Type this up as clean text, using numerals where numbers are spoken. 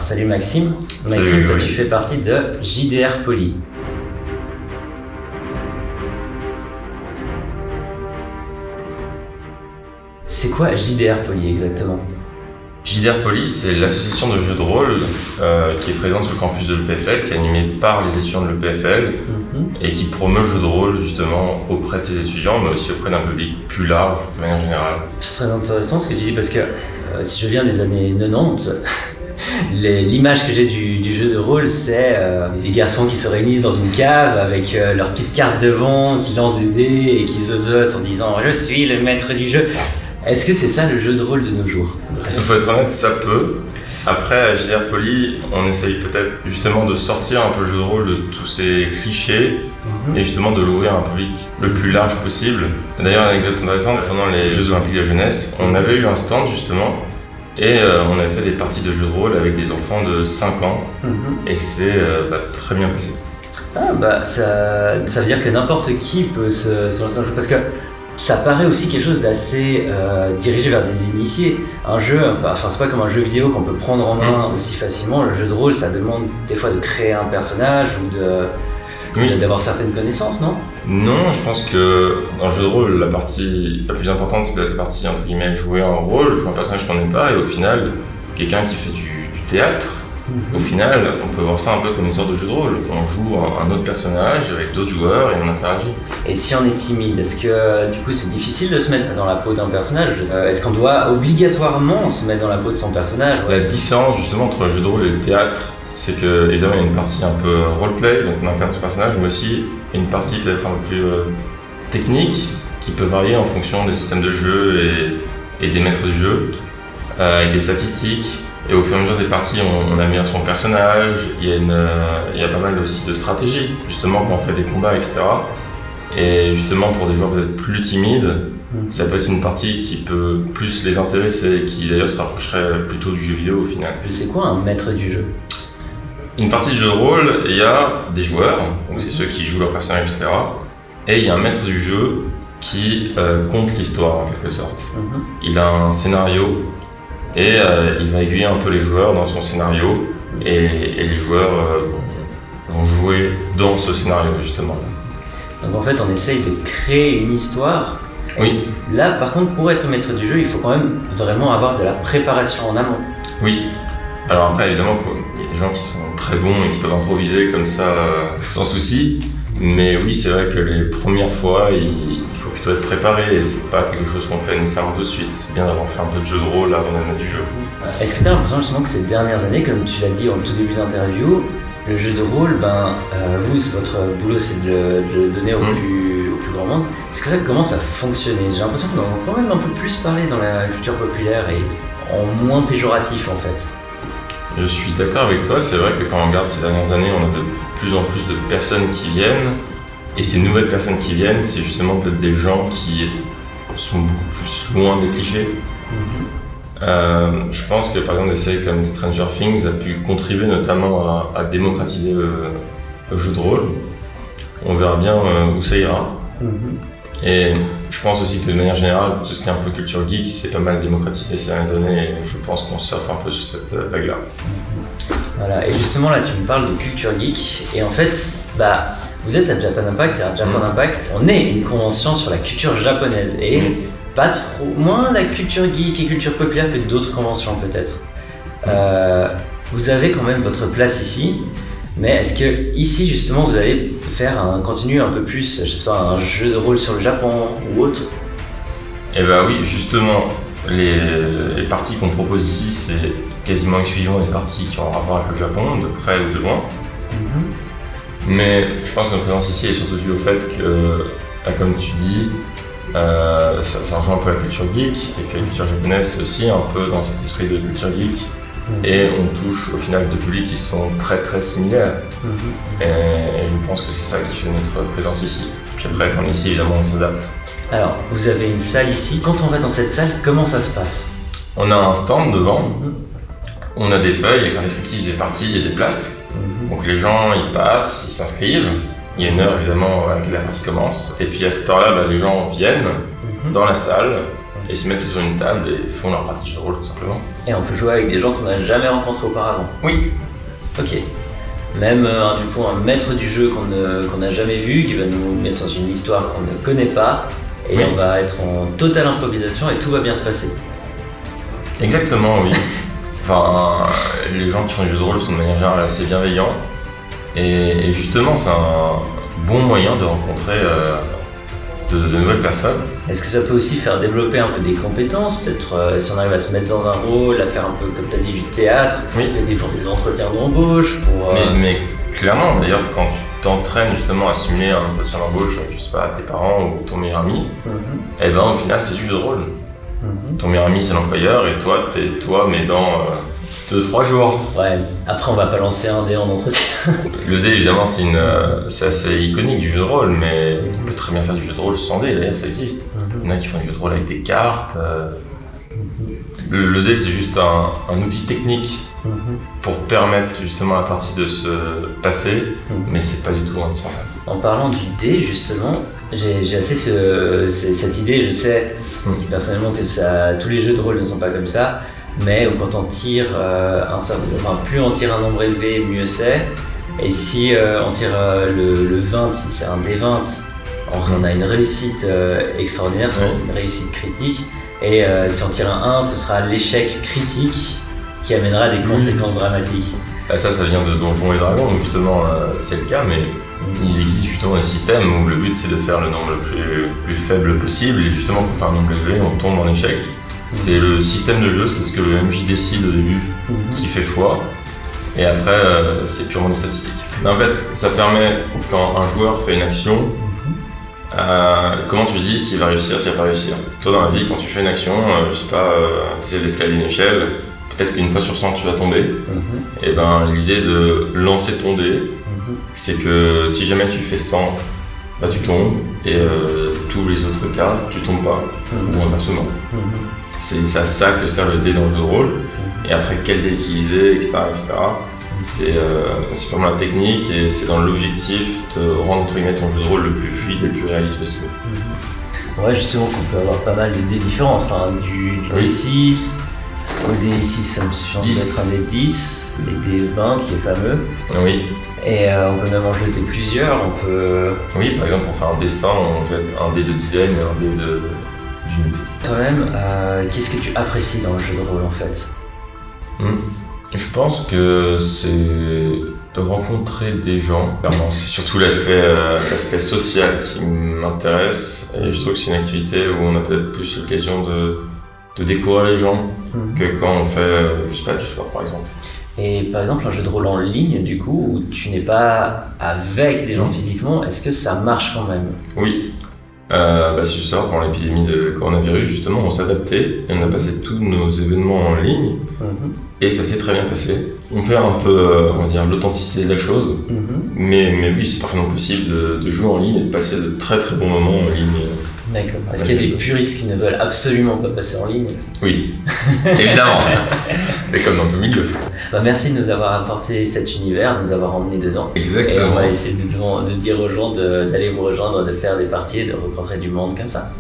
salut Maxime. Maxime, Salut, toi oui. tu fais partie de JDR Poly. C'est quoi JDR Poly exactement? JDR Poly, c'est l'association de jeux de rôle qui est présente sur le campus de l'EPFL, qui est animée par les étudiants de l'EPFL et qui promeut le jeu de rôle justement auprès de ses étudiants, mais aussi auprès d'un public plus large de manière générale. C'est très intéressant ce que tu dis parce que si je viens des années 90, l'image que j'ai du jeu de rôle, c'est des garçons qui se réunissent dans une cave avec leurs petites cartes devant, qui lancent des dés et qui zozotent en disant « Je suis le maître du jeu ». Est-ce que c'est ça le jeu de rôle de nos jours? Il faut être honnête, ça peut. Après, à JDR Poly, on essaye peut-être justement de sortir un peu le jeu de rôle de tous ces clichés et justement de l'ouvrir à un public le plus large possible. D'ailleurs, une anecdote intéressante, pendant les Jeux Olympiques de la jeunesse, on avait eu un stand justement et on avait fait des parties de jeux de rôle avec des enfants de 5 ans et c'est très bien passé. Ah bah ça veut dire que n'importe qui peut se lancer dans le jeu parce que ça paraît aussi quelque chose d'assez dirigé vers des initiés. Un jeu, enfin c'est pas comme un jeu vidéo qu'on peut prendre en main aussi facilement. Le jeu de rôle, ça demande des fois de créer un personnage ou d'avoir certaines connaissances, non? Non, je pense que dans le jeu de rôle, la partie la plus importante, c'est peut-être la partie entre guillemets jouer un rôle, jouer un personnage qu'on n'aime pas, et au final, quelqu'un qui fait du théâtre, au final, on peut voir ça un peu comme une sorte de jeu de rôle. On joue un autre personnage avec d'autres joueurs et on interagit. Et si on est timide, est-ce que du coup c'est difficile de se mettre dans la peau d'un personnage? Est-ce qu'on doit obligatoirement se mettre dans la peau de son personnage? La différence justement entre le jeu de rôle et le théâtre, c'est que évidemment il y a une partie un peu roleplay, donc on incarne ce personnage, mais aussi une partie peut-être un peu plus technique, qui peut varier en fonction des systèmes de jeu et des maîtres du jeu, avec des statistiques. Et au fur et à mesure des parties, on améliore son personnage, il y a pas mal aussi de stratégies, justement quand on fait des combats, etc. Et justement pour des joueurs peut-être plus timides, ça peut être une partie qui peut plus les intéresser, et qui d'ailleurs se rapprocherait plutôt du jeu vidéo au final. C'est quoi un maître du jeu? Une partie de jeu de rôle, il y a des joueurs, donc c'est ceux qui jouent leur personnage, etc. Et il y a un maître du jeu qui compte l'histoire en quelque sorte. Il a un scénario et il va aiguiller un peu les joueurs dans son scénario et les joueurs vont jouer dans ce scénario justement. Donc en fait on essaye de créer une histoire. Oui. Là par contre pour être maître du jeu il faut quand même vraiment avoir de la préparation en amont. Oui. Alors après évidemment il y a des gens qui sont très bons et qui peuvent improviser comme ça sans souci. Mais oui c'est vrai que les premières fois il faut plutôt être préparé et c'est pas quelque chose qu'on fait nécessairement tout de suite. C'est bien d'avoir fait un peu de jeu de rôle avant de mettre du jeu. Est-ce que tu as l'impression justement que ces dernières années, comme tu l'as dit en tout début d'interview, le jeu de rôle, vous, votre boulot c'est de le donner au plus grand monde. Est-ce que ça commence à fonctionner? J'ai l'impression qu'on en a quand même un peu plus parlé dans la culture populaire et en moins péjoratif en fait. Je suis d'accord avec toi, c'est vrai que quand on regarde ces dernières années, on a de plus en plus de personnes qui viennent. Et ces nouvelles personnes qui viennent, c'est justement peut-être des gens qui sont beaucoup plus loin des clichés. Je pense que par exemple des séries comme Stranger Things a pu contribuer notamment à démocratiser le jeu de rôle. On verra bien où ça ira. Et je pense aussi que de manière générale, tout ce qui est un peu culture geek, c'est pas mal démocratisé ces dernières années et je pense qu'on surfe un peu sur cette vague-là. Voilà, et justement là tu me parles de culture geek et en fait, vous êtes à Japan Impact et à Japan Impact, on est une convention sur la culture japonaise et pas trop, moins la culture geek et culture populaire que d'autres conventions peut-être. Vous avez quand même votre place ici, mais est-ce que ici justement vous allez faire un contenu un peu plus, je sais pas, un jeu de rôle sur le Japon ou autre? Eh ben oui, justement, les parties qu'on propose ici, c'est quasiment exclusivement des parties qui ont rapport avec le Japon, de près ou de loin. Mais je pense que notre présence ici est surtout due au fait que, comme tu dis, ça rejoint un peu la culture geek, et que la culture japonaise c'est aussi un peu dans cet esprit de culture geek. Et on touche au final deux publics qui sont très très similaires. Et je pense que c'est ça qui fait notre présence ici. Puis après, quand on est ici, évidemment, on s'adapte. Alors, vous avez une salle ici. Quand on va dans cette salle, comment ça se passe? On a un stand devant. On a des feuilles avec un descriptif des parties et des places. Donc les gens, ils passent, ils s'inscrivent. Il y a une heure évidemment à laquelle la partie commence. Et puis à cette heure-là, les gens viennent dans la salle et se mettent autour d'une table et font leur partie de jeu de rôle tout simplement. Et on peut jouer avec des gens qu'on n'a jamais rencontrés auparavant. Oui. Ok. Même du coup un maître du jeu qu'on n'a jamais vu, qui va nous mettre dans une histoire qu'on ne connaît pas, et Oui. on va être en totale improvisation et tout va bien se passer. Exactement, oui. Enfin, les gens qui font du jeu de rôle sont de manière générale assez bienveillants. Et justement, c'est un bon moyen de rencontrer de nouvelles personnes. Est-ce que ça peut aussi faire développer un peu des compétences? Peut-être si on arrive à se mettre dans un rôle, à faire un peu comme tu as dit du théâtre, ça Oui. peut aider pour des entretiens d'embauche, pour... Mais clairement, d'ailleurs, quand tu t'entraînes justement à simuler un entretien d'embauche avec, je sais pas, tes parents ou ton meilleur ami, et ben au final, c'est du jeu de rôle. Ton meilleur ami, c'est l'employeur, et toi, t'es toi, mais dans 2-3 jours. Ouais, après on va pas lancer un dé en entretien. Le dé, évidemment, c'est assez iconique du jeu de rôle, mais on peut très bien faire du jeu de rôle sans dé, d'ailleurs, ça existe. Il y en a qui font du jeu de rôle avec des cartes. Le dé, c'est juste un outil technique pour permettre justement à la partie de se passer, mais c'est pas du tout indispensable. En parlant du dé, justement, j'ai assez cette idée, je sais personnellement que tous les jeux de rôle ne sont pas comme ça, mais quand on tire plus on tire un nombre élevé, mieux c'est. Et si on tire le 20, si c'est un D20, on a une réussite extraordinaire, c'est une réussite critique. Et si on tire un 1, ce sera l'échec critique qui amènera des conséquences dramatiques. Bah ça vient de Donjons et Dragons, donc justement c'est le cas, mais il existe justement des systèmes où le but c'est de faire le nombre le plus faible possible, et justement pour faire un nombre élevé, on tombe en échec. C'est le système de jeu, c'est ce que le MJ décide au début qui fait foi, et après c'est purement des statistiques. En fait, ça permet, quand un joueur fait une action, comment tu dis s'il va réussir, s'il va pas réussir. Toi dans la vie, quand tu fais une action, je sais pas, tu essaies d'escalader une échelle, peut-être qu'une fois sur 100 tu vas tomber, et ben l'idée de lancer ton dé, c'est que si jamais tu fais 100, bah tu tombes, et tous les autres cas, tu tombes pas, ou inversement. C'est à ça que sert le dé dans le jeu de rôle, et après quel dé utiliser, etc. C'est vraiment la technique, et c'est dans l'objectif de rendre ton jeu de rôle le plus fluide et le plus réaliste possible. Ouais, justement qu'on peut avoir pas mal de dés différents, enfin du D6, au D6 ça me suffit d'être un D10, les D20 qui est fameux. Oui. Et on peut même en jeter plusieurs, on peut... Oui, par exemple pour faire un D100, on jette un dé de dizaine et un dé d'unité. Toi-même, qu'est-ce que tu apprécies dans le jeu de rôle en fait? Je pense que c'est de rencontrer des gens. Clairement, c'est surtout l'aspect social qui m'intéresse, et je trouve que c'est une activité où on a peut-être plus l'occasion de découvrir les gens que quand on fait, je sais pas, du sport par exemple. Et par exemple, un jeu de rôle en ligne, du coup, où tu n'es pas avec des gens physiquement, est-ce que ça marche quand même? Oui. Si je sors, pendant l'épidémie de coronavirus, justement, on s'est adapté et on a passé tous nos événements en ligne, et ça s'est très bien passé. On perd un peu, on va dire, l'authenticité de la chose, mais oui, c'est parfaitement possible de jouer en ligne et de passer de très très bons moments en ligne. D'accord. Est-ce qu'il y a des puristes qui ne veulent absolument pas passer en ligne? Oui, évidemment, mais comme dans tout milieu. Merci de nous avoir apporté cet univers, de nous avoir emmenés dedans. Exactement. Et on va essayer de dire aux gens d'aller vous rejoindre, de faire des parties et de rencontrer du monde comme ça.